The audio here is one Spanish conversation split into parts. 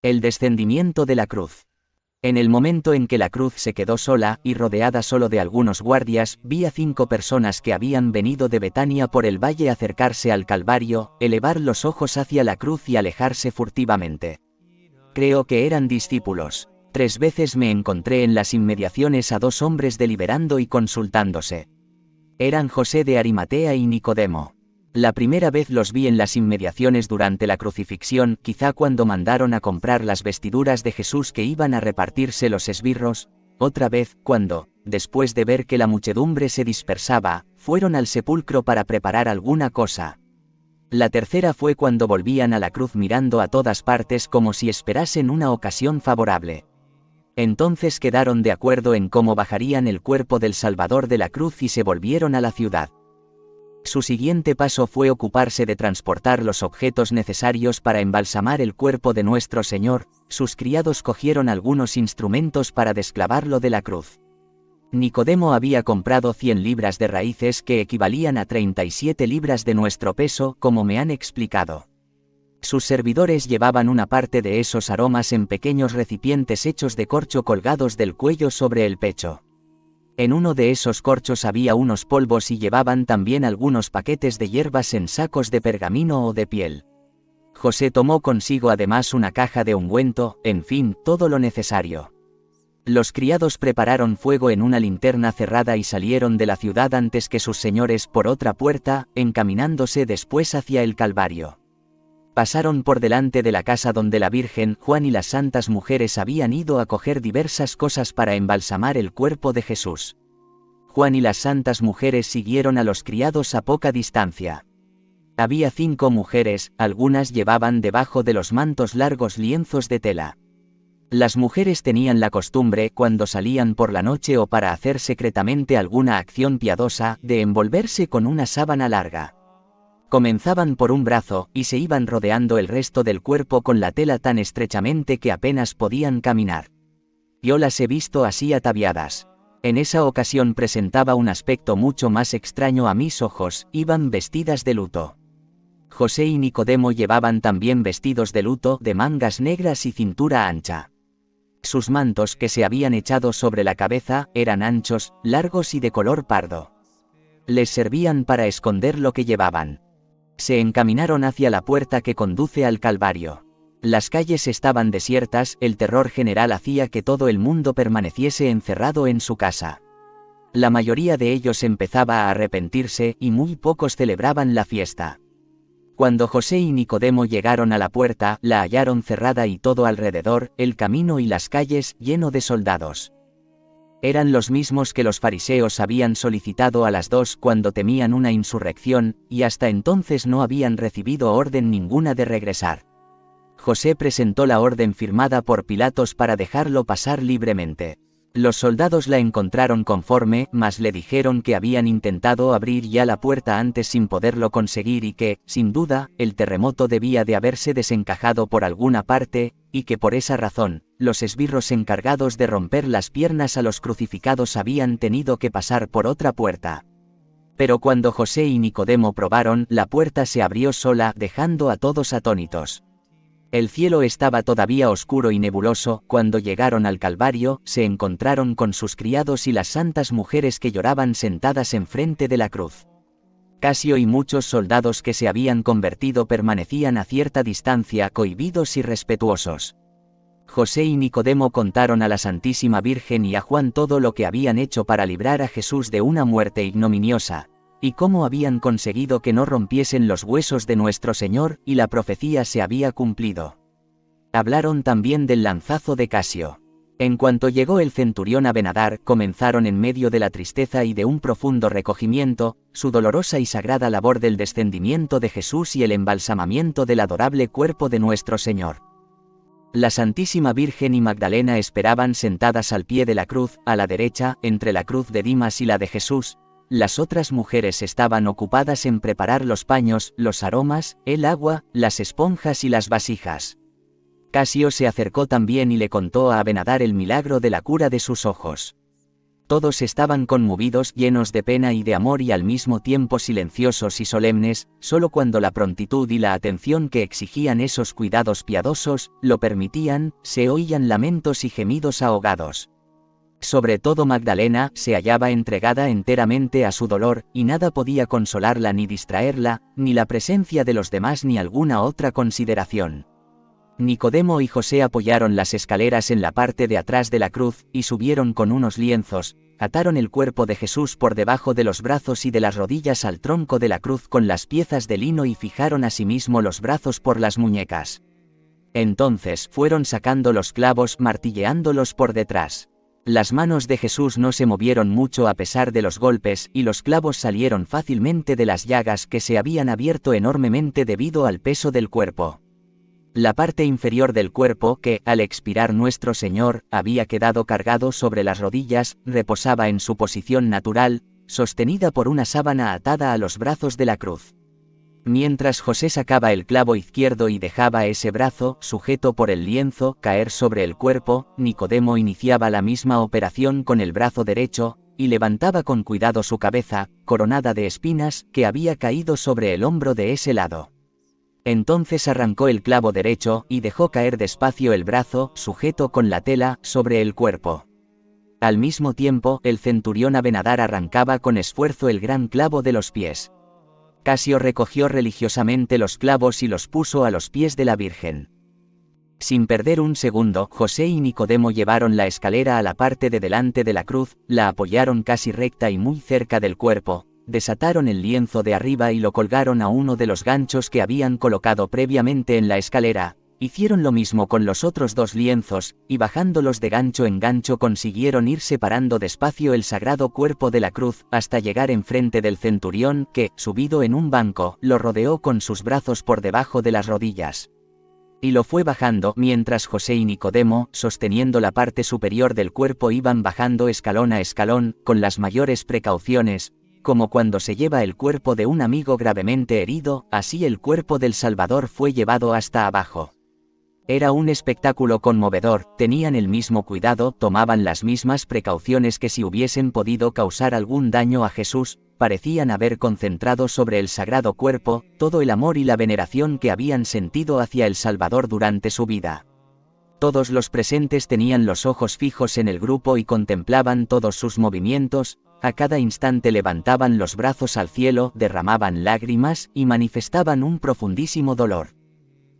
El descendimiento de la cruz. En el momento en que la cruz se quedó sola y rodeada solo de algunos guardias, vi a 5 personas que habían venido de Betania por el valle acercarse al Calvario, elevar los ojos hacia la cruz y alejarse furtivamente. Creo que eran discípulos. 3 veces me encontré en las inmediaciones a 2 hombres deliberando y consultándose. Eran José de Arimatea y Nicodemo. La primera vez los vi en las inmediaciones durante la crucifixión, quizá cuando mandaron a comprar las vestiduras de Jesús que iban a repartirse los esbirros; otra vez, cuando, después de ver que la muchedumbre se dispersaba, fueron al sepulcro para preparar alguna cosa. La tercera fue cuando volvían a la cruz mirando a todas partes como si esperasen una ocasión favorable. Entonces quedaron de acuerdo en cómo bajarían el cuerpo del Salvador de la cruz y se volvieron a la ciudad. Su siguiente paso fue ocuparse de transportar los objetos necesarios para embalsamar el cuerpo de nuestro Señor. Sus criados cogieron algunos instrumentos para desclavarlo de la cruz. Nicodemo había comprado 100 libras de raíces que equivalían a 37 libras de nuestro peso, como me han explicado. Sus servidores llevaban una parte de esos aromas en pequeños recipientes hechos de corcho colgados del cuello sobre el pecho. En uno de esos corchos había unos polvos y llevaban también algunos paquetes de hierbas en sacos de pergamino o de piel. José tomó consigo además una caja de ungüento, en fin, todo lo necesario. Los criados prepararon fuego en una linterna cerrada y salieron de la ciudad antes que sus señores por otra puerta, encaminándose después hacia el Calvario. Pasaron por delante de la casa donde la Virgen, Juan y las santas mujeres habían ido a coger diversas cosas para embalsamar el cuerpo de Jesús. Juan y las santas mujeres siguieron a los criados a poca distancia. Había 5 mujeres, algunas llevaban debajo de los mantos largos lienzos de tela. Las mujeres tenían la costumbre, cuando salían por la noche o para hacer secretamente alguna acción piadosa, de envolverse con una sábana larga. Comenzaban por un brazo, y se iban rodeando el resto del cuerpo con la tela tan estrechamente que apenas podían caminar. Yo las he visto así ataviadas. En esa ocasión presentaba un aspecto mucho más extraño a mis ojos, iban vestidas de luto. José y Nicodemo llevaban también vestidos de luto, de mangas negras y cintura ancha. Sus mantos que se habían echado sobre la cabeza, eran anchos, largos y de color pardo. Les servían para esconder lo que llevaban. Se encaminaron hacia la puerta que conduce al Calvario. Las calles estaban desiertas, el terror general hacía que todo el mundo permaneciese encerrado en su casa. La mayoría de ellos empezaba a arrepentirse, y muy pocos celebraban la fiesta. Cuando José y Nicodemo llegaron a la puerta, la hallaron cerrada y todo alrededor, el camino y las calles, lleno de soldados. Eran los mismos que los fariseos habían solicitado a las 2 cuando temían una insurrección, y hasta entonces no habían recibido orden ninguna de regresar. José presentó la orden firmada por Pilatos para dejarlo pasar libremente. Los soldados la encontraron conforme, mas le dijeron que habían intentado abrir ya la puerta antes sin poderlo conseguir y que, sin duda, el terremoto debía de haberse desencajado por alguna parte, y que por esa razón, los esbirros encargados de romper las piernas a los crucificados habían tenido que pasar por otra puerta. Pero cuando José y Nicodemo probaron, la puerta se abrió sola, dejando a todos atónitos. El cielo estaba todavía oscuro y nebuloso. Cuando llegaron al Calvario, se encontraron con sus criados y las santas mujeres que lloraban sentadas enfrente de la cruz. Casio y muchos soldados que se habían convertido permanecían a cierta distancia, cohibidos y respetuosos. José y Nicodemo contaron a la Santísima Virgen y a Juan todo lo que habían hecho para librar a Jesús de una muerte ignominiosa, y cómo habían conseguido que no rompiesen los huesos de nuestro Señor, y la profecía se había cumplido. Hablaron también del lanzazo de Casio. En cuanto llegó el centurión a Benadar, comenzaron en medio de la tristeza y de un profundo recogimiento, su dolorosa y sagrada labor del descendimiento de Jesús y el embalsamamiento del adorable cuerpo de nuestro Señor. La Santísima Virgen y Magdalena esperaban sentadas al pie de la cruz, a la derecha, entre la cruz de Dimas y la de Jesús. Las otras mujeres estaban ocupadas en preparar los paños, los aromas, el agua, las esponjas y las vasijas. Casio se acercó también y le contó a Abenadar el milagro de la cura de sus ojos. Todos estaban conmovidos, llenos de pena y de amor y al mismo tiempo silenciosos y solemnes, solo cuando la prontitud y la atención que exigían esos cuidados piadosos lo permitían, se oían lamentos y gemidos ahogados. Sobre todo Magdalena se hallaba entregada enteramente a su dolor, y nada podía consolarla ni distraerla, ni la presencia de los demás ni alguna otra consideración. Nicodemo y José apoyaron las escaleras en la parte de atrás de la cruz, y subieron con unos lienzos, ataron el cuerpo de Jesús por debajo de los brazos y de las rodillas al tronco de la cruz con las piezas de lino y fijaron asimismo los brazos por las muñecas. Entonces fueron sacando los clavos martilleándolos por detrás. Las manos de Jesús no se movieron mucho a pesar de los golpes, y los clavos salieron fácilmente de las llagas que se habían abierto enormemente debido al peso del cuerpo. La parte inferior del cuerpo que, al expirar nuestro Señor, había quedado cargado sobre las rodillas, reposaba en su posición natural, sostenida por una sábana atada a los brazos de la cruz. Mientras José sacaba el clavo izquierdo y dejaba ese brazo, sujeto por el lienzo, caer sobre el cuerpo, Nicodemo iniciaba la misma operación con el brazo derecho, y levantaba con cuidado su cabeza, coronada de espinas, que había caído sobre el hombro de ese lado. Entonces arrancó el clavo derecho, y dejó caer despacio el brazo, sujeto con la tela, sobre el cuerpo. Al mismo tiempo, el centurión Abenadar arrancaba con esfuerzo el gran clavo de los pies. Casio recogió religiosamente los clavos y los puso a los pies de la Virgen. Sin perder un segundo, José y Nicodemo llevaron la escalera a la parte de delante de la cruz, la apoyaron casi recta y muy cerca del cuerpo, desataron el lienzo de arriba y lo colgaron a uno de los ganchos que habían colocado previamente en la escalera. Hicieron lo mismo con los otros dos lienzos, y bajándolos de gancho en gancho consiguieron ir separando despacio el sagrado cuerpo de la cruz, hasta llegar enfrente del centurión, que, subido en un banco, lo rodeó con sus brazos por debajo de las rodillas. Y lo fue bajando, mientras José y Nicodemo, sosteniendo la parte superior del cuerpo, iban bajando escalón a escalón, con las mayores precauciones, como cuando se lleva el cuerpo de un amigo gravemente herido, así el cuerpo del Salvador fue llevado hasta abajo. Era un espectáculo conmovedor, tenían el mismo cuidado, tomaban las mismas precauciones que si hubiesen podido causar algún daño a Jesús, parecían haber concentrado sobre el sagrado cuerpo todo el amor y la veneración que habían sentido hacia el Salvador durante su vida. Todos los presentes tenían los ojos fijos en el grupo y contemplaban todos sus movimientos, a cada instante levantaban los brazos al cielo, derramaban lágrimas y manifestaban un profundísimo dolor.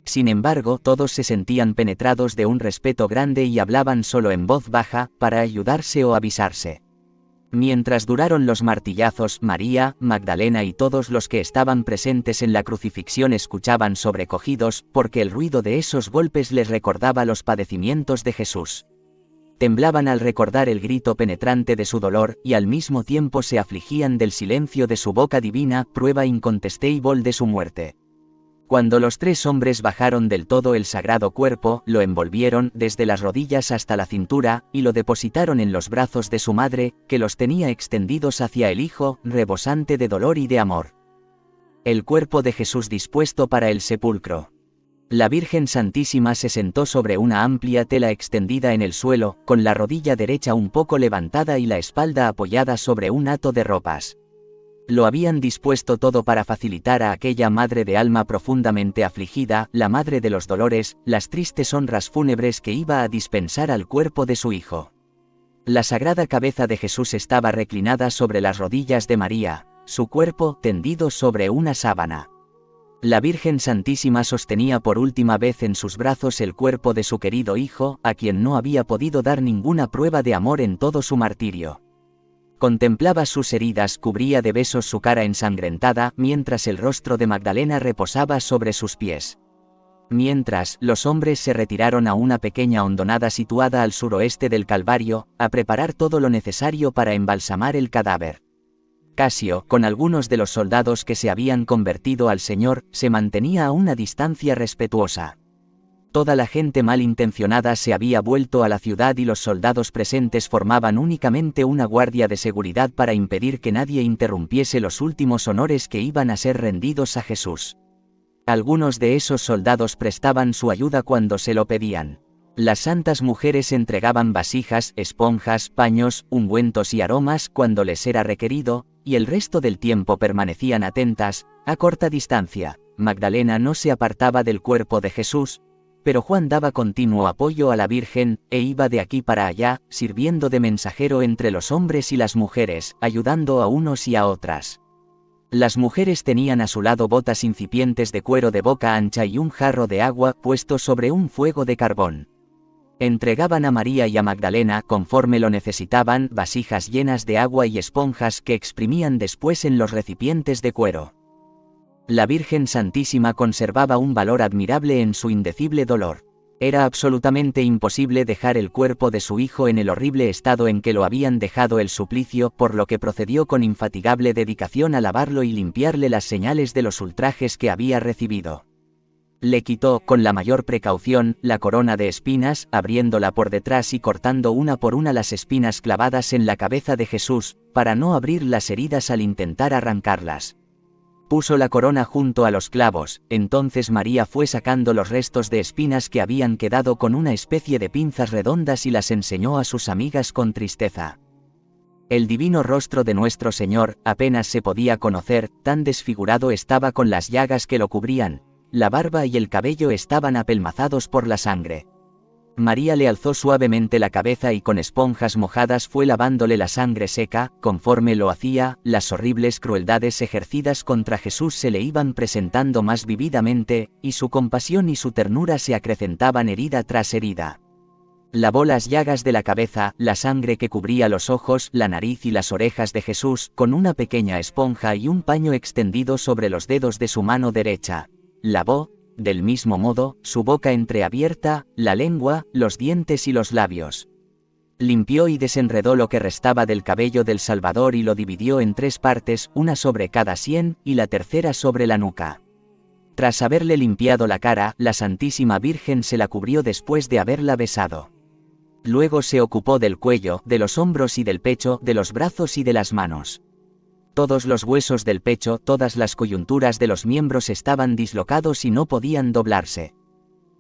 Sin embargo, todos se sentían penetrados de un respeto grande y hablaban solo en voz baja, para ayudarse o avisarse. Mientras duraron los martillazos, María, Magdalena y todos los que estaban presentes en la crucifixión escuchaban sobrecogidos, porque el ruido de esos golpes les recordaba los padecimientos de Jesús. Temblaban al recordar el grito penetrante de su dolor, y al mismo tiempo se afligían del silencio de su boca divina, prueba incontestable de su muerte. Cuando los tres hombres bajaron del todo el sagrado cuerpo, lo envolvieron desde las rodillas hasta la cintura, y lo depositaron en los brazos de su madre, que los tenía extendidos hacia el Hijo, rebosante de dolor y de amor. El cuerpo de Jesús dispuesto para el sepulcro. La Virgen Santísima se sentó sobre una amplia tela extendida en el suelo, con la rodilla derecha un poco levantada y la espalda apoyada sobre un hato de ropas. Lo habían dispuesto todo para facilitar a aquella madre de alma profundamente afligida, la madre de los dolores, las tristes honras fúnebres que iba a dispensar al cuerpo de su Hijo. La sagrada cabeza de Jesús estaba reclinada sobre las rodillas de María, su cuerpo tendido sobre una sábana. La Virgen Santísima sostenía por última vez en sus brazos el cuerpo de su querido Hijo, a quien no había podido dar ninguna prueba de amor en todo su martirio. Contemplaba sus heridas, cubría de besos su cara ensangrentada, mientras el rostro de Magdalena reposaba sobre sus pies. Mientras, los hombres se retiraron a una pequeña hondonada situada al suroeste del Calvario, a preparar todo lo necesario para embalsamar el cadáver. Casio, con algunos de los soldados que se habían convertido al Señor, se mantenía a una distancia respetuosa. Toda la gente malintencionada se había vuelto a la ciudad y los soldados presentes formaban únicamente una guardia de seguridad para impedir que nadie interrumpiese los últimos honores que iban a ser rendidos a Jesús. Algunos de esos soldados prestaban su ayuda cuando se lo pedían. Las santas mujeres entregaban vasijas, esponjas, paños, ungüentos y aromas cuando les era requerido, y el resto del tiempo permanecían atentas, a corta distancia. Magdalena no se apartaba del cuerpo de Jesús, pero Juan daba continuo apoyo a la Virgen, e iba de aquí para allá, sirviendo de mensajero entre los hombres y las mujeres, ayudando a unos y a otras. Las mujeres tenían a su lado botas incipientes de cuero de boca ancha y un jarro de agua puesto sobre un fuego de carbón. Entregaban a María y a Magdalena, conforme lo necesitaban, vasijas llenas de agua y esponjas que exprimían después en los recipientes de cuero. La Virgen Santísima conservaba un valor admirable en su indecible dolor. Era absolutamente imposible dejar el cuerpo de su hijo en el horrible estado en que lo habían dejado el suplicio, por lo que procedió con infatigable dedicación a lavarlo y limpiarle las señales de los ultrajes que había recibido. Le quitó, con la mayor precaución, la corona de espinas, abriéndola por detrás y cortando una por una las espinas clavadas en la cabeza de Jesús, para no abrir las heridas al intentar arrancarlas. Puso la corona junto a los clavos, entonces María fue sacando los restos de espinas que habían quedado con una especie de pinzas redondas y las enseñó a sus amigas con tristeza. El divino rostro de nuestro Señor apenas se podía conocer, tan desfigurado estaba con las llagas que lo cubrían. La barba y el cabello estaban apelmazados por la sangre. María le alzó suavemente la cabeza y con esponjas mojadas fue lavándole la sangre seca. Conforme lo hacía, las horribles crueldades ejercidas contra Jesús se le iban presentando más vividamente, y su compasión y su ternura se acrecentaban herida tras herida. Lavó las llagas de la cabeza, la sangre que cubría los ojos, la nariz y las orejas de Jesús, con una pequeña esponja y un paño extendido sobre los dedos de su mano derecha. Lavó, del mismo modo, su boca entreabierta, la lengua, los dientes y los labios. Limpió y desenredó lo que restaba del cabello del Salvador y lo dividió en 3 partes, una sobre cada sien, y la tercera sobre la nuca. Tras haberle limpiado la cara, la Santísima Virgen se la cubrió después de haberla besado. Luego se ocupó del cuello, de los hombros y del pecho, de los brazos y de las manos. Todos los huesos del pecho, todas las coyunturas de los miembros estaban dislocados y no podían doblarse.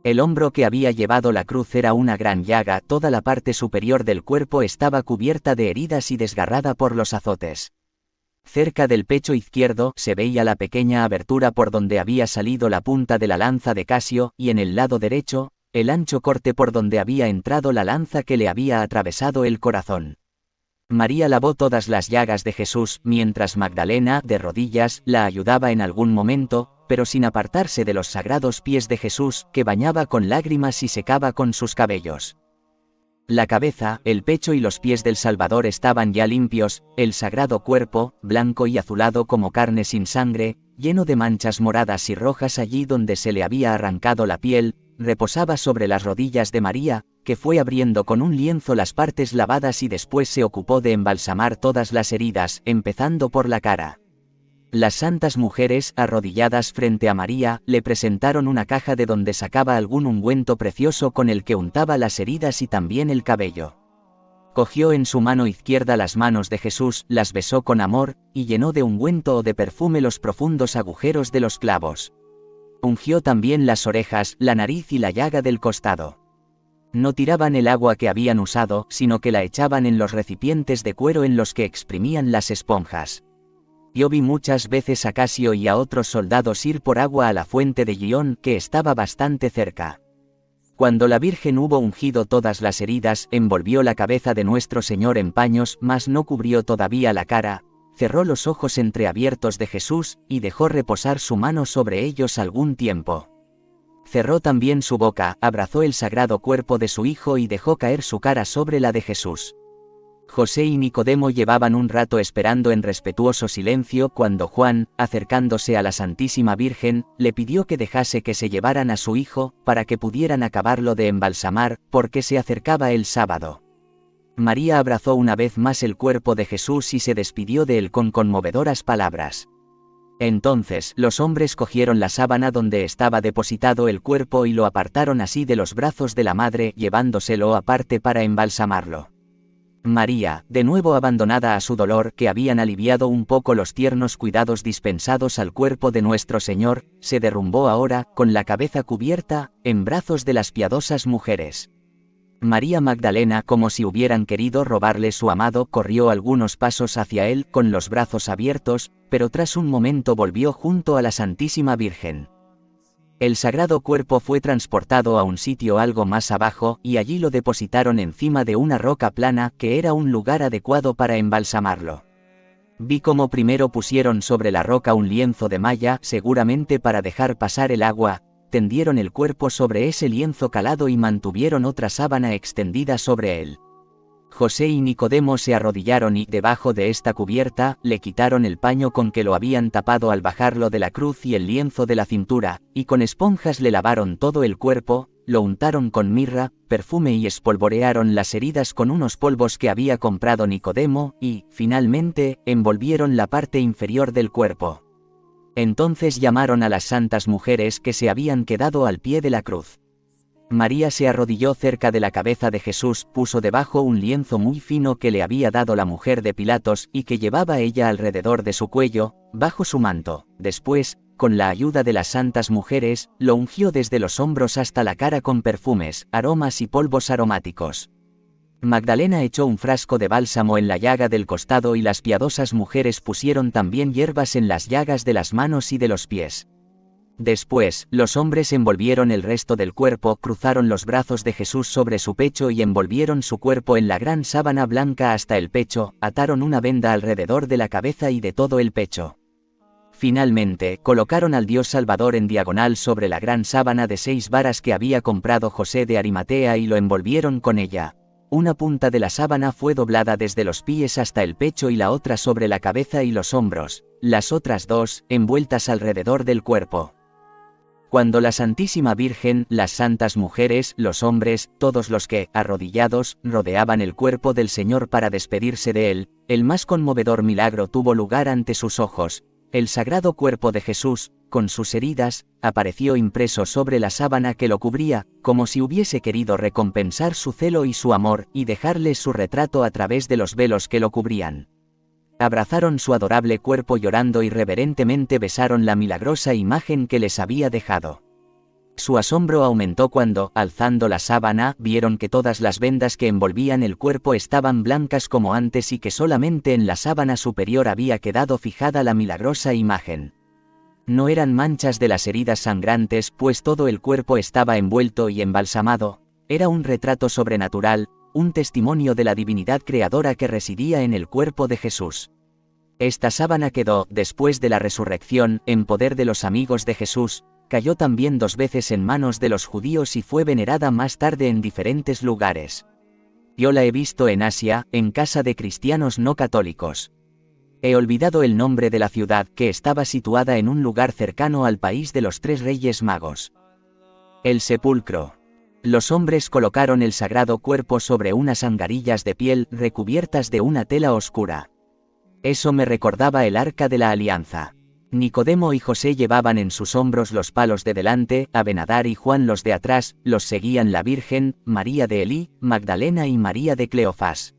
El hombro que había llevado la cruz era una gran llaga, toda la parte superior del cuerpo estaba cubierta de heridas y desgarrada por los azotes. Cerca del pecho izquierdo se veía la pequeña abertura por donde había salido la punta de la lanza de Casio, y en el lado derecho, el ancho corte por donde había entrado la lanza que le había atravesado el corazón. María lavó todas las llagas de Jesús, mientras Magdalena, de rodillas, la ayudaba en algún momento, pero sin apartarse de los sagrados pies de Jesús, que bañaba con lágrimas y secaba con sus cabellos. La cabeza, el pecho y los pies del Salvador estaban ya limpios, el sagrado cuerpo, blanco y azulado como carne sin sangre, lleno de manchas moradas y rojas allí donde se le había arrancado la piel, reposaba sobre las rodillas de María, que fue abriendo con un lienzo las partes lavadas y después se ocupó de embalsamar todas las heridas, empezando por la cara. Las santas mujeres, arrodilladas frente a María, le presentaron una caja de donde sacaba algún ungüento precioso con el que untaba las heridas y también el cabello. Cogió en su mano izquierda las manos de Jesús, las besó con amor, y llenó de ungüento o de perfume los profundos agujeros de los clavos. Ungió también las orejas, la nariz y la llaga del costado. No tiraban el agua que habían usado, sino que la echaban en los recipientes de cuero en los que exprimían las esponjas. Yo vi muchas veces a Casio y a otros soldados ir por agua a la fuente de Gión, que estaba bastante cerca. Cuando la Virgen hubo ungido todas las heridas, envolvió la cabeza de nuestro Señor en paños, mas no cubrió todavía la cara, cerró los ojos entreabiertos de Jesús, y dejó reposar su mano sobre ellos algún tiempo. Cerró también su boca, abrazó el sagrado cuerpo de su Hijo y dejó caer su cara sobre la de Jesús. José y Nicodemo llevaban un rato esperando en respetuoso silencio cuando Juan, acercándose a la Santísima Virgen, le pidió que dejase que se llevaran a su hijo, para que pudieran acabarlo de embalsamar, porque se acercaba el sábado. María abrazó una vez más el cuerpo de Jesús y se despidió de él con conmovedoras palabras. Entonces los hombres cogieron la sábana donde estaba depositado el cuerpo y lo apartaron así de los brazos de la madre, llevándoselo aparte para embalsamarlo. María, de nuevo abandonada a su dolor, que habían aliviado un poco los tiernos cuidados dispensados al cuerpo de nuestro Señor, se derrumbó ahora, con la cabeza cubierta, en brazos de las piadosas mujeres. María Magdalena, como si hubieran querido robarle su amado, corrió algunos pasos hacia él con los brazos abiertos, pero tras un momento volvió junto a la Santísima Virgen. El sagrado cuerpo fue transportado a un sitio algo más abajo, y allí lo depositaron encima de una roca plana, que era un lugar adecuado para embalsamarlo. Vi cómo primero pusieron sobre la roca un lienzo de malla, seguramente para dejar pasar el agua, tendieron el cuerpo sobre ese lienzo calado y mantuvieron otra sábana extendida sobre él. José y Nicodemo se arrodillaron y, debajo de esta cubierta, le quitaron el paño con que lo habían tapado al bajarlo de la cruz y el lienzo de la cintura, y con esponjas le lavaron todo el cuerpo, lo untaron con mirra, perfume y espolvorearon las heridas con unos polvos que había comprado Nicodemo, y, finalmente, envolvieron la parte inferior del cuerpo. Entonces llamaron a las santas mujeres que se habían quedado al pie de la cruz. María se arrodilló cerca de la cabeza de Jesús, puso debajo un lienzo muy fino que le había dado la mujer de Pilatos y que llevaba ella alrededor de su cuello, bajo su manto. Después, con la ayuda de las santas mujeres, lo ungió desde los hombros hasta la cara con perfumes, aromas y polvos aromáticos. Magdalena echó un frasco de bálsamo en la llaga del costado y las piadosas mujeres pusieron también hierbas en las llagas de las manos y de los pies. Después, los hombres envolvieron el resto del cuerpo, cruzaron los brazos de Jesús sobre su pecho y envolvieron su cuerpo en la gran sábana blanca hasta el pecho, ataron una venda alrededor de la cabeza y de todo el pecho. Finalmente, colocaron al Dios Salvador en diagonal sobre la gran sábana de 6 varas que había comprado José de Arimatea y lo envolvieron con ella. Una punta de la sábana fue doblada desde los pies hasta el pecho y la otra sobre la cabeza y los hombros, las otras 2, envueltas alrededor del cuerpo. Cuando la Santísima Virgen, las santas mujeres, los hombres, todos los que, arrodillados, rodeaban el cuerpo del Señor para despedirse de él, el más conmovedor milagro tuvo lugar ante sus ojos. El sagrado cuerpo de Jesús, con sus heridas, apareció impreso sobre la sábana que lo cubría, como si hubiese querido recompensar su celo y su amor, y dejarles su retrato a través de los velos que lo cubrían. Abrazaron su adorable cuerpo llorando y reverentemente besaron la milagrosa imagen que les había dejado. Su asombro aumentó cuando, alzando la sábana, vieron que todas las vendas que envolvían el cuerpo estaban blancas como antes y que solamente en la sábana superior había quedado fijada la milagrosa imagen. No eran manchas de las heridas sangrantes, pues todo el cuerpo estaba envuelto y embalsamado, era un retrato sobrenatural, un testimonio de la divinidad creadora que residía en el cuerpo de Jesús. Esta sábana quedó, después de la resurrección, en poder de los amigos de Jesús, cayó también 2 veces en manos de los judíos y fue venerada más tarde en diferentes lugares. Yo la he visto en Asia, en casa de cristianos no católicos. He olvidado el nombre de la ciudad, que estaba situada en un lugar cercano al país de los 3 Reyes Magos. El sepulcro. Los hombres colocaron el sagrado cuerpo sobre unas angarillas de piel recubiertas de una tela oscura. Eso me recordaba el arca de la alianza. Nicodemo y José llevaban en sus hombros los palos de delante, Abenadar y Juan los de atrás, los seguían la Virgen, María de Elí, Magdalena y María de Cleofás.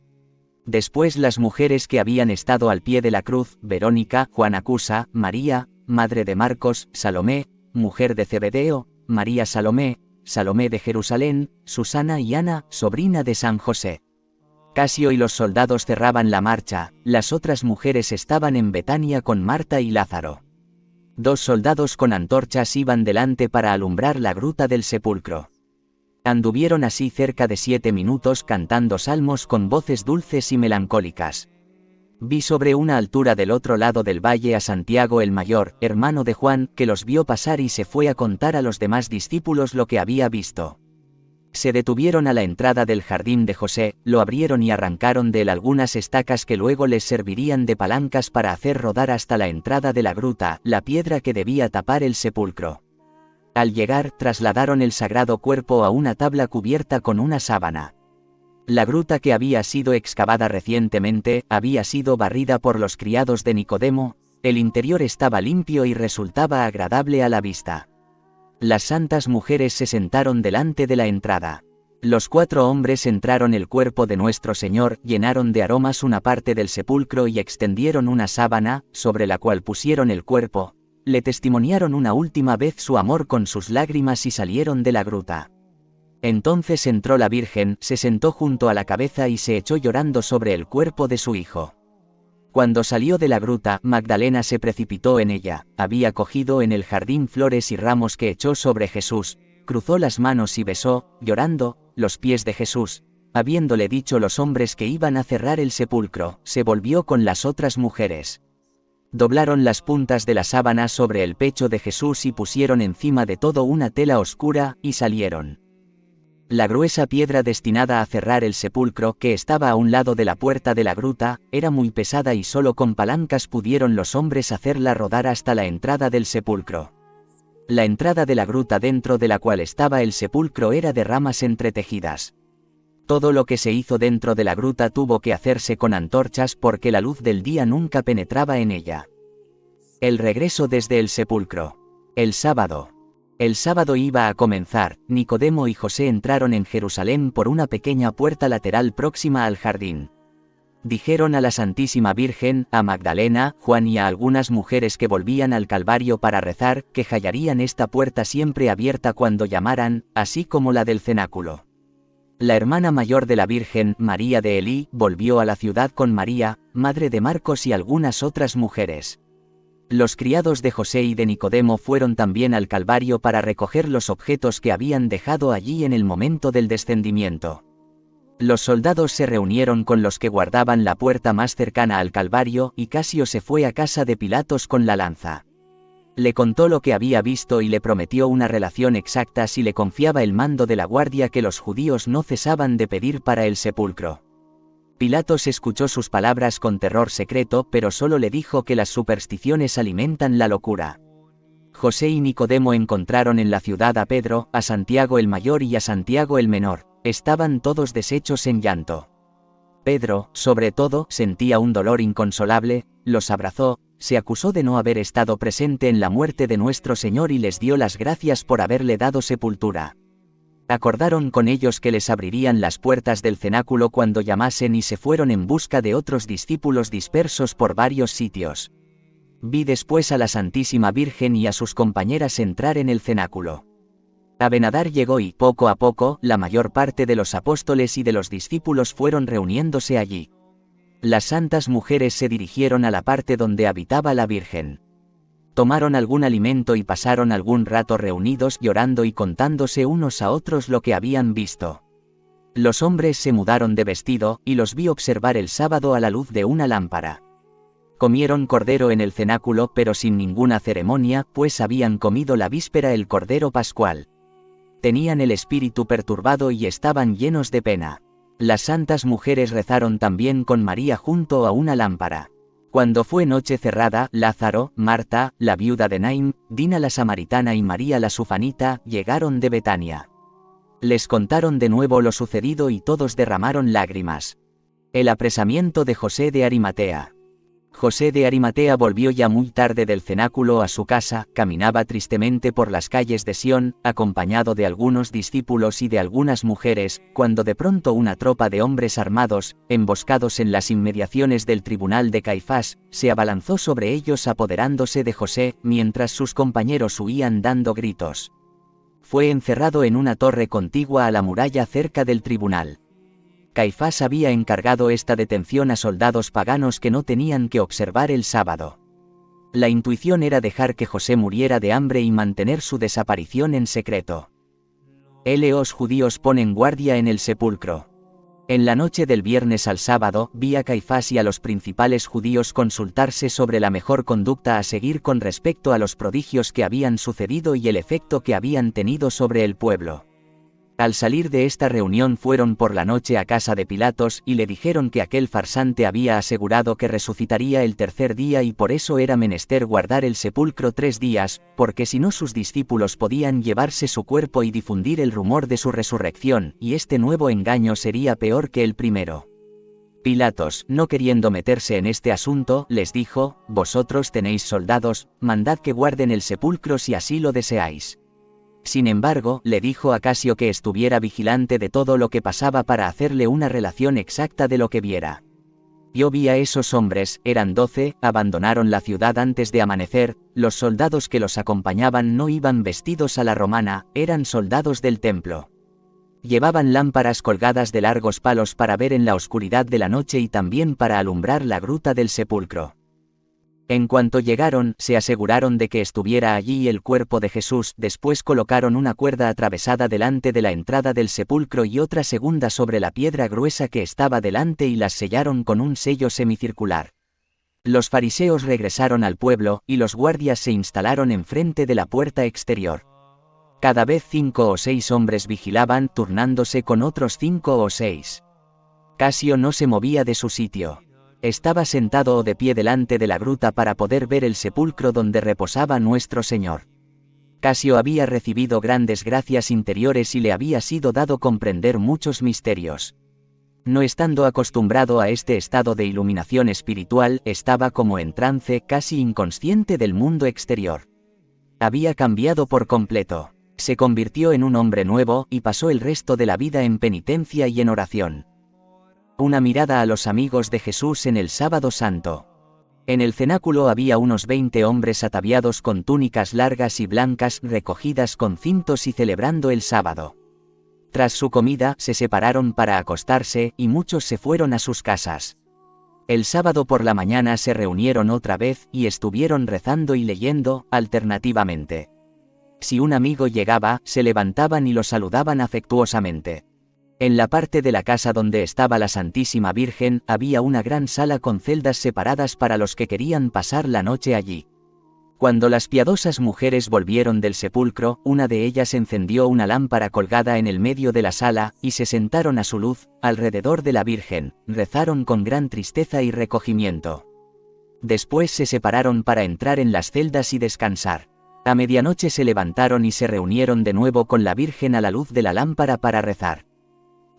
Después las mujeres que habían estado al pie de la cruz, Verónica, Juana Cusa, María, madre de Marcos, Salomé, mujer de Zebedeo, María Salomé, Salomé de Jerusalén, Susana y Ana, sobrina de San José. Casio y los soldados cerraban la marcha, las otras mujeres estaban en Betania con Marta y Lázaro. 2 soldados con antorchas iban delante para alumbrar la gruta del sepulcro. Anduvieron así cerca de 7 minutos cantando salmos con voces dulces y melancólicas. Vi sobre una altura del otro lado del valle a Santiago el mayor, hermano de Juan, que los vio pasar y se fue a contar a los demás discípulos lo que había visto. Se detuvieron a la entrada del jardín de José, lo abrieron y arrancaron de él algunas estacas que luego les servirían de palancas para hacer rodar hasta la entrada de la gruta, la piedra que debía tapar el sepulcro. Al llegar, trasladaron el sagrado cuerpo a una tabla cubierta con una sábana. La gruta, que había sido excavada recientemente, había sido barrida por los criados de Nicodemo, el interior estaba limpio y resultaba agradable a la vista. Las santas mujeres se sentaron delante de la entrada. Los 4 hombres entraron el cuerpo de nuestro Señor, llenaron de aromas una parte del sepulcro y extendieron una sábana, sobre la cual pusieron el cuerpo, le testimoniaron una última vez su amor con sus lágrimas y salieron de la gruta. Entonces entró la Virgen, se sentó junto a la cabeza y se echó llorando sobre el cuerpo de su hijo. Cuando salió de la gruta, Magdalena se precipitó en ella, había cogido en el jardín flores y ramos que echó sobre Jesús, cruzó las manos y besó, llorando, los pies de Jesús. Habiéndole dicho los hombres que iban a cerrar el sepulcro, se volvió con las otras mujeres. Doblaron las puntas de la sábana sobre el pecho de Jesús y pusieron encima de todo una tela oscura, y salieron. La gruesa piedra destinada a cerrar el sepulcro, que estaba a un lado de la puerta de la gruta, era muy pesada y solo con palancas pudieron los hombres hacerla rodar hasta la entrada del sepulcro. La entrada de la gruta dentro de la cual estaba el sepulcro era de ramas entretejidas. Todo lo que se hizo dentro de la gruta tuvo que hacerse con antorchas porque la luz del día nunca penetraba en ella. El regreso desde el sepulcro. El sábado. El sábado iba a comenzar, Nicodemo y José entraron en Jerusalén por una pequeña puerta lateral próxima al jardín. Dijeron a la Santísima Virgen, a Magdalena, Juan y a algunas mujeres que volvían al Calvario para rezar, que hallarían esta puerta siempre abierta cuando llamaran, así como la del cenáculo. La hermana mayor de la Virgen, María de Elí, volvió a la ciudad con María, madre de Marcos y algunas otras mujeres. Los criados de José y de Nicodemo fueron también al Calvario para recoger los objetos que habían dejado allí en el momento del descendimiento. Los soldados se reunieron con los que guardaban la puerta más cercana al Calvario, y Casio se fue a casa de Pilatos con la lanza. Le contó lo que había visto y le prometió una relación exacta si le confiaba el mando de la guardia que los judíos no cesaban de pedir para el sepulcro. Pilatos escuchó sus palabras con terror secreto, pero solo le dijo que las supersticiones alimentan la locura. José y Nicodemo encontraron en la ciudad a Pedro, a Santiago el mayor y a Santiago el menor, estaban todos deshechos en llanto. Pedro, sobre todo, sentía un dolor inconsolable, los abrazó, se acusó de no haber estado presente en la muerte de nuestro Señor y les dio las gracias por haberle dado sepultura. Acordaron con ellos que les abrirían las puertas del cenáculo cuando llamasen y se fueron en busca de otros discípulos dispersos por varios sitios. Vi después a la Santísima Virgen y a sus compañeras entrar en el cenáculo. Abenadar llegó y, poco a poco, la mayor parte de los apóstoles y de los discípulos fueron reuniéndose allí. Las santas mujeres se dirigieron a la parte donde habitaba la Virgen. Tomaron algún alimento y pasaron algún rato reunidos llorando y contándose unos a otros lo que habían visto. Los hombres se mudaron de vestido, y los vi observar el sábado a la luz de una lámpara. Comieron cordero en el cenáculo pero sin ninguna ceremonia, pues habían comido la víspera el cordero pascual. Tenían el espíritu perturbado y estaban llenos de pena. Las santas mujeres rezaron también con María junto a una lámpara. Cuando fue noche cerrada, Lázaro, Marta, la viuda de Naim, Dina la samaritana y María la sufanita, llegaron de Betania. Les contaron de nuevo lo sucedido y todos derramaron lágrimas. El apresamiento de José de Arimatea. José de Arimatea volvió ya muy tarde del cenáculo a su casa, caminaba tristemente por las calles de Sión, acompañado de algunos discípulos y de algunas mujeres, cuando de pronto una tropa de hombres armados, emboscados en las inmediaciones del tribunal de Caifás, se abalanzó sobre ellos apoderándose de José, mientras sus compañeros huían dando gritos. Fue encerrado en una torre contigua a la muralla cerca del tribunal. Caifás había encargado esta detención a soldados paganos que no tenían que observar el sábado. La intuición era dejar que José muriera de hambre y mantener su desaparición en secreto. Los judíos ponen guardia en el sepulcro. En la noche del viernes al sábado, vi a Caifás y a los principales judíos consultarse sobre la mejor conducta a seguir con respecto a los prodigios que habían sucedido y el efecto que habían tenido sobre el pueblo. Al salir de esta reunión fueron por la noche a casa de Pilatos y le dijeron que aquel farsante había asegurado que resucitaría el tercer día y por eso era menester guardar el sepulcro 3 días, porque si no sus discípulos podían llevarse su cuerpo y difundir el rumor de su resurrección, y este nuevo engaño sería peor que el primero. Pilatos, no queriendo meterse en este asunto, les dijo: «Vosotros tenéis soldados, mandad que guarden el sepulcro si así lo deseáis». Sin embargo, le dijo a Casio que estuviera vigilante de todo lo que pasaba para hacerle una relación exacta de lo que viera. Yo vi a esos hombres, eran 12, abandonaron la ciudad antes de amanecer, los soldados que los acompañaban no iban vestidos a la romana, eran soldados del templo. Llevaban lámparas colgadas de largos palos para ver en la oscuridad de la noche y también para alumbrar la gruta del sepulcro. En cuanto llegaron, se aseguraron de que estuviera allí el cuerpo de Jesús, después colocaron una cuerda atravesada delante de la entrada del sepulcro y otra segunda sobre la piedra gruesa que estaba delante y las sellaron con un sello semicircular. Los fariseos regresaron al pueblo, y los guardias se instalaron enfrente de la puerta exterior. Cada vez 5 o 6 hombres vigilaban, turnándose con otros 5 o 6. Casio no se movía de su sitio. Estaba sentado o de pie delante de la gruta para poder ver el sepulcro donde reposaba nuestro Señor. Casio había recibido grandes gracias interiores y le había sido dado comprender muchos misterios. No estando acostumbrado a este estado de iluminación espiritual, estaba como en trance, casi inconsciente del mundo exterior. Había cambiado por completo. Se convirtió en un hombre nuevo, y pasó el resto de la vida en penitencia y en oración. Una mirada a los amigos de Jesús en el Sábado Santo. En el cenáculo había unos 20 hombres ataviados con túnicas largas y blancas, recogidas con cintos y celebrando el sábado. Tras su comida, se separaron para acostarse, y muchos se fueron a sus casas. El sábado por la mañana se reunieron otra vez, y estuvieron rezando y leyendo, alternativamente. Si un amigo llegaba, se levantaban y lo saludaban afectuosamente. En la parte de la casa donde estaba la Santísima Virgen, había una gran sala con celdas separadas para los que querían pasar la noche allí. Cuando las piadosas mujeres volvieron del sepulcro, una de ellas encendió una lámpara colgada en el medio de la sala, y se sentaron a su luz, alrededor de la Virgen, rezaron con gran tristeza y recogimiento. Después se separaron para entrar en las celdas y descansar. A medianoche se levantaron y se reunieron de nuevo con la Virgen a la luz de la lámpara para rezar.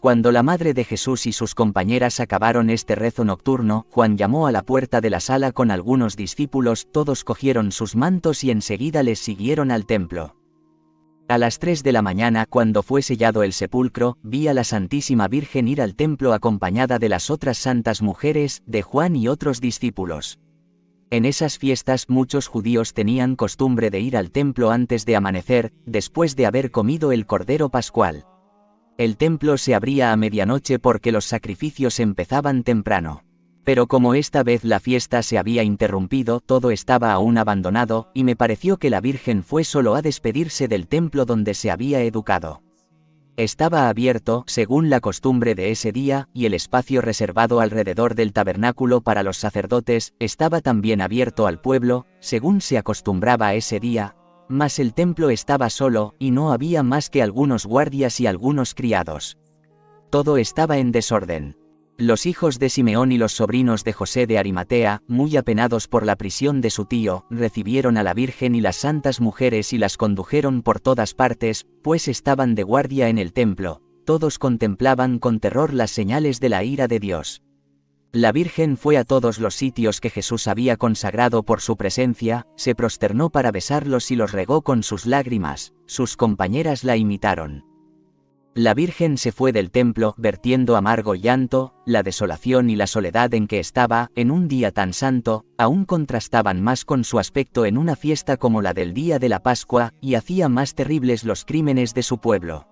Cuando la madre de Jesús y sus compañeras acabaron este rezo nocturno, Juan llamó a la puerta de la sala con algunos discípulos, todos cogieron sus mantos y enseguida les siguieron al templo. A las 3 de la mañana, cuando fue sellado el sepulcro, vi a la Santísima Virgen ir al templo acompañada de las otras santas mujeres, de Juan y otros discípulos. En esas fiestas muchos judíos tenían costumbre de ir al templo antes de amanecer, después de haber comido el Cordero Pascual. El templo se abría a medianoche porque los sacrificios empezaban temprano. Pero como esta vez la fiesta se había interrumpido, todo estaba aún abandonado, y me pareció que la Virgen fue solo a despedirse del templo donde se había educado. Estaba abierto, según la costumbre de ese día, y el espacio reservado alrededor del tabernáculo para los sacerdotes, estaba también abierto al pueblo, según se acostumbraba ese día. Mas el templo estaba solo, y no había más que algunos guardias y algunos criados. Todo estaba en desorden. Los hijos de Simeón y los sobrinos de José de Arimatea, muy apenados por la prisión de su tío, recibieron a la Virgen y las santas mujeres y las condujeron por todas partes, pues estaban de guardia en el templo. Todos contemplaban con terror las señales de la ira de Dios. La Virgen fue a todos los sitios que Jesús había consagrado por su presencia, se prosternó para besarlos y los regó con sus lágrimas. Sus compañeras la imitaron. La Virgen se fue del templo, vertiendo amargo llanto. La desolación y la soledad en que estaba, en un día tan santo, aún contrastaban más con su aspecto en una fiesta como la del día de la Pascua, y hacía más terribles los crímenes de su pueblo.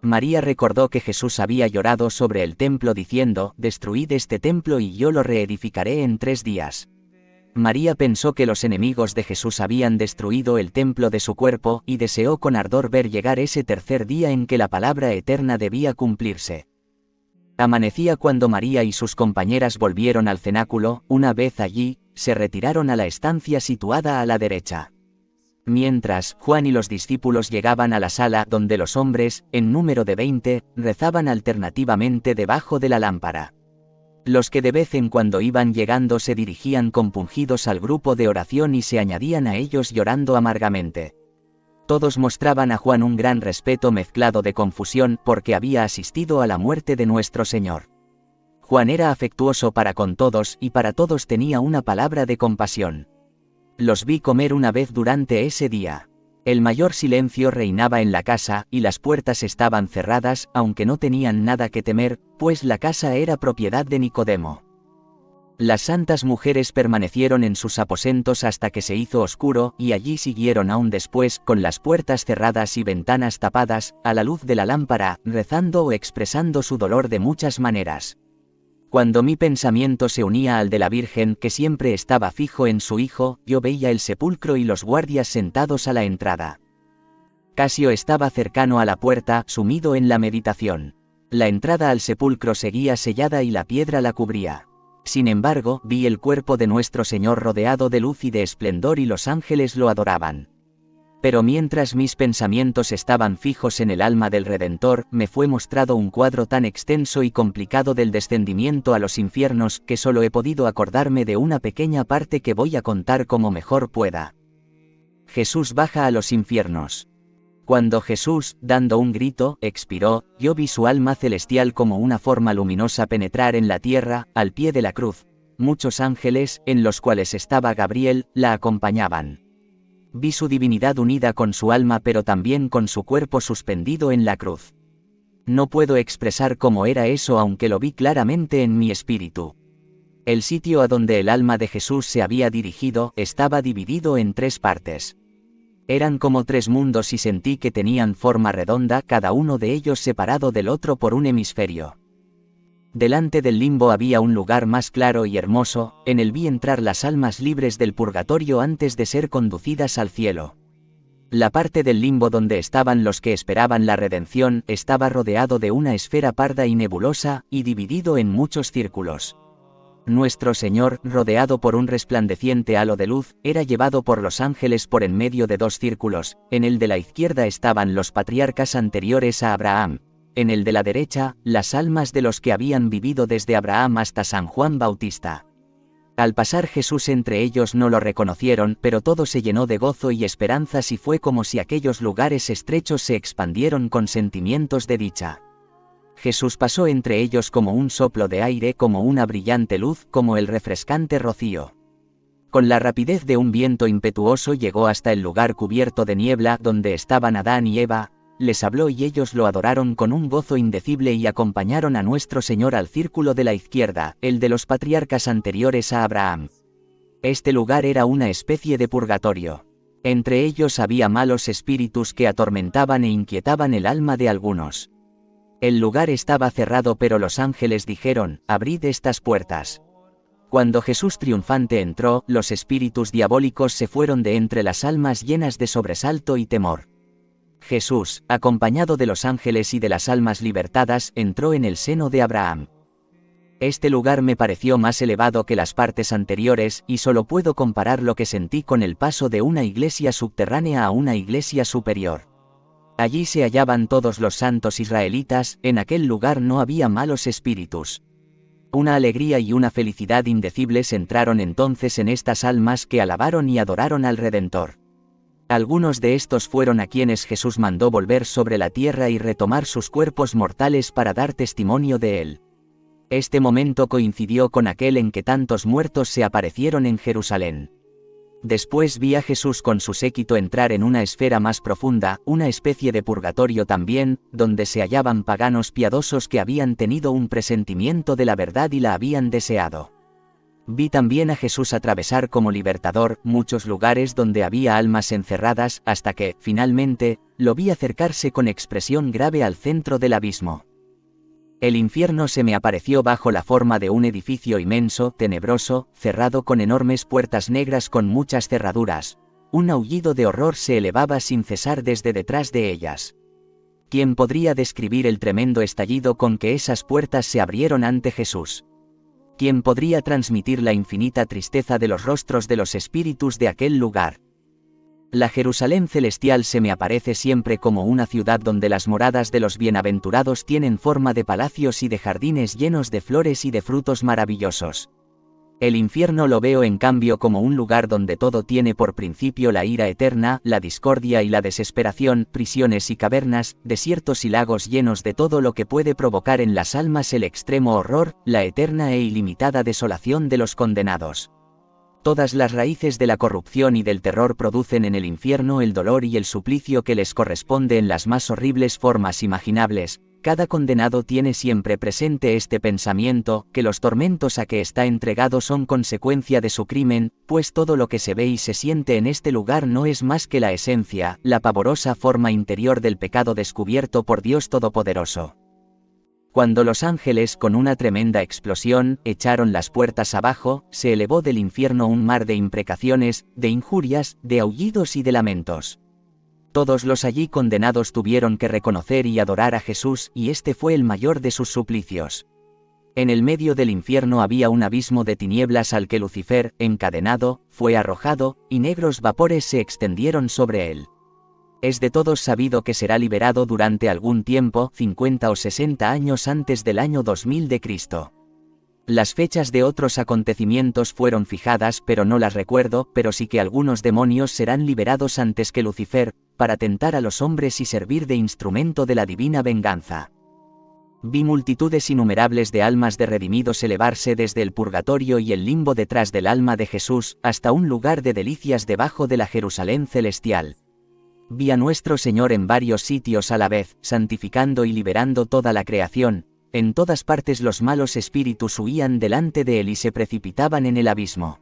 María recordó que Jesús había llorado sobre el templo diciendo: «Destruid este templo y yo lo reedificaré en 3 días». María pensó que los enemigos de Jesús habían destruido el templo de su cuerpo, y deseó con ardor ver llegar ese tercer día en que la palabra eterna debía cumplirse. Amanecía cuando María y sus compañeras volvieron al cenáculo. Una vez allí, se retiraron a la estancia situada a la derecha. Mientras, Juan y los discípulos llegaban a la sala donde los hombres, en número de 20, rezaban alternativamente debajo de la lámpara. Los que de vez en cuando iban llegando se dirigían compungidos al grupo de oración y se añadían a ellos llorando amargamente. Todos mostraban a Juan un gran respeto mezclado de confusión porque había asistido a la muerte de nuestro Señor. Juan era afectuoso para con todos y para todos tenía una palabra de compasión. Los vi comer una vez durante ese día. El mayor silencio reinaba en la casa, y las puertas estaban cerradas, aunque no tenían nada que temer, pues la casa era propiedad de Nicodemo. Las santas mujeres permanecieron en sus aposentos hasta que se hizo oscuro, y allí siguieron aún después, con las puertas cerradas y ventanas tapadas, a la luz de la lámpara, rezando o expresando su dolor de muchas maneras. Cuando mi pensamiento se unía al de la Virgen, que siempre estaba fijo en su Hijo, yo veía el sepulcro y los guardias sentados a la entrada. Casio estaba cercano a la puerta, sumido en la meditación. La entrada al sepulcro seguía sellada y la piedra la cubría. Sin embargo, vi el cuerpo de nuestro Señor rodeado de luz y de esplendor y los ángeles lo adoraban. Pero mientras mis pensamientos estaban fijos en el alma del Redentor, me fue mostrado un cuadro tan extenso y complicado del descendimiento a los infiernos, que solo he podido acordarme de una pequeña parte que voy a contar como mejor pueda. Jesús baja a los infiernos. Cuando Jesús, dando un grito, expiró, yo vi su alma celestial como una forma luminosa penetrar en la tierra, al pie de la cruz. Muchos ángeles, en los cuales estaba Gabriel, la acompañaban. Vi su divinidad unida con su alma, pero también con su cuerpo suspendido en la cruz. No puedo expresar cómo era eso, aunque lo vi claramente en mi espíritu. El sitio a donde el alma de Jesús se había dirigido estaba dividido en 3 partes. Eran como 3 mundos y sentí que tenían forma redonda, cada uno de ellos separado del otro por un hemisferio. Delante del limbo había un lugar más claro y hermoso, en él vi entrar las almas libres del purgatorio antes de ser conducidas al cielo. La parte del limbo donde estaban los que esperaban la redención estaba rodeado de una esfera parda y nebulosa, y dividido en muchos círculos. Nuestro Señor, rodeado por un resplandeciente halo de luz, era llevado por los ángeles por en medio de 2 círculos. En el de la izquierda estaban los patriarcas anteriores a Abraham. En el de la derecha, las almas de los que habían vivido desde Abraham hasta San Juan Bautista. Al pasar Jesús entre ellos no lo reconocieron, pero todo se llenó de gozo y esperanzas y fue como si aquellos lugares estrechos se expandieron con sentimientos de dicha. Jesús pasó entre ellos como un soplo de aire, como una brillante luz, como el refrescante rocío. Con la rapidez de un viento impetuoso llegó hasta el lugar cubierto de niebla, donde estaban Adán y Eva, les habló y ellos lo adoraron con un gozo indecible y acompañaron a nuestro Señor al círculo de la izquierda, el de los patriarcas anteriores a Abraham. Este lugar era una especie de purgatorio. Entre ellos había malos espíritus que atormentaban e inquietaban el alma de algunos. El lugar estaba cerrado, pero los ángeles dijeron, abrid estas puertas. Cuando Jesús triunfante entró, los espíritus diabólicos se fueron de entre las almas llenas de sobresalto y temor. Jesús, acompañado de los ángeles y de las almas libertadas, entró en el seno de Abraham. Este lugar me pareció más elevado que las partes anteriores, y solo puedo comparar lo que sentí con el paso de una iglesia subterránea a una iglesia superior. Allí se hallaban todos los santos israelitas, en aquel lugar no había malos espíritus. Una alegría y una felicidad indecibles entraron entonces en estas almas que alabaron y adoraron al Redentor. Algunos de estos fueron a quienes Jesús mandó volver sobre la tierra y retomar sus cuerpos mortales para dar testimonio de él. Este momento coincidió con aquel en que tantos muertos se aparecieron en Jerusalén. Después vi a Jesús con su séquito entrar en una esfera más profunda, una especie de purgatorio también, donde se hallaban paganos piadosos que habían tenido un presentimiento de la verdad y la habían deseado. Vi también a Jesús atravesar como libertador muchos lugares donde había almas encerradas, hasta que, finalmente, lo vi acercarse con expresión grave al centro del abismo. El infierno se me apareció bajo la forma de un edificio inmenso, tenebroso, cerrado con enormes puertas negras con muchas cerraduras. Un aullido de horror se elevaba sin cesar desde detrás de ellas. ¿Quién podría describir el tremendo estallido con que esas puertas se abrieron ante Jesús? ¿Quién podría transmitir la infinita tristeza de los rostros de los espíritus de aquel lugar? La Jerusalén celestial se me aparece siempre como una ciudad donde las moradas de los bienaventurados tienen forma de palacios y de jardines llenos de flores y de frutos maravillosos. El infierno lo veo en cambio como un lugar donde todo tiene por principio la ira eterna, la discordia y la desesperación, prisiones y cavernas, desiertos y lagos llenos de todo lo que puede provocar en las almas el extremo horror, la eterna e ilimitada desolación de los condenados. Todas las raíces de la corrupción y del terror producen en el infierno el dolor y el suplicio que les corresponde en las más horribles formas imaginables. Cada condenado tiene siempre presente este pensamiento, que los tormentos a que está entregado son consecuencia de su crimen, pues todo lo que se ve y se siente en este lugar no es más que la esencia, la pavorosa forma interior del pecado descubierto por Dios Todopoderoso. Cuando los ángeles, con una tremenda explosión, echaron las puertas abajo, se elevó del infierno un mar de imprecaciones, de injurias, de aullidos y de lamentos. Todos los allí condenados tuvieron que reconocer y adorar a Jesús, y este fue el mayor de sus suplicios. En el medio del infierno había un abismo de tinieblas al que Lucifer, encadenado, fue arrojado, y negros vapores se extendieron sobre él. Es de todos sabido que será liberado durante algún tiempo, 50 o 60 años antes del año 2000 de Cristo. Las fechas de otros acontecimientos fueron fijadas, pero no las recuerdo, pero sí que algunos demonios serán liberados antes que Lucifer, para tentar a los hombres y servir de instrumento de la divina venganza. Vi multitudes innumerables de almas de redimidos elevarse desde el purgatorio y el limbo detrás del alma de Jesús, hasta un lugar de delicias debajo de la Jerusalén celestial. Vi a nuestro Señor en varios sitios a la vez, santificando y liberando toda la creación. En todas partes los malos espíritus huían delante de él y se precipitaban en el abismo.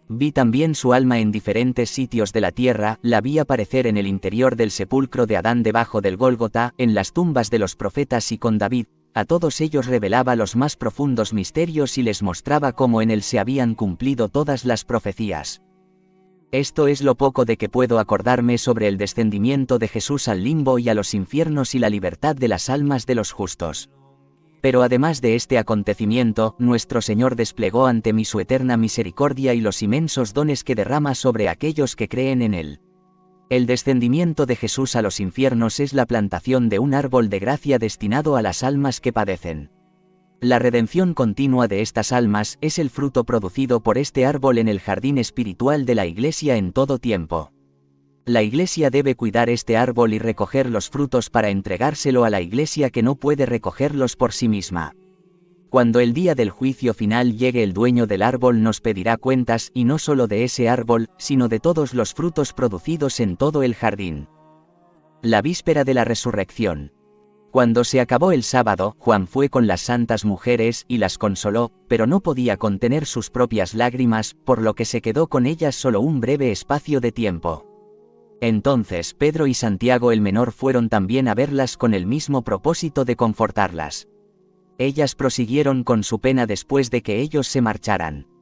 Vi también su alma en diferentes sitios de la tierra, la vi aparecer en el interior del sepulcro de Adán debajo del Gólgota, en las tumbas de los profetas y con David. A todos ellos revelaba los más profundos misterios y les mostraba cómo en él se habían cumplido todas las profecías. Esto es lo poco de que puedo acordarme sobre el descendimiento de Jesús al limbo y a los infiernos y la libertad de las almas de los justos. Pero además de este acontecimiento, nuestro Señor desplegó ante mí su eterna misericordia y los inmensos dones que derrama sobre aquellos que creen en él. El descendimiento de Jesús a los infiernos es la plantación de un árbol de gracia destinado a las almas que padecen. La redención continua de estas almas es el fruto producido por este árbol en el jardín espiritual de la Iglesia en todo tiempo. La Iglesia debe cuidar este árbol y recoger los frutos para entregárselo a la Iglesia que no puede recogerlos por sí misma. Cuando el día del juicio final llegue, el dueño del árbol nos pedirá cuentas, y no solo de ese árbol, sino de todos los frutos producidos en todo el jardín. La víspera de la resurrección. Cuando se acabó el sábado, Juan fue con las santas mujeres y las consoló, pero no podía contener sus propias lágrimas, por lo que se quedó con ellas solo un breve espacio de tiempo. Entonces Pedro y Santiago el menor fueron también a verlas con el mismo propósito de confortarlas. Ellas prosiguieron con su pena después de que ellos se marcharan.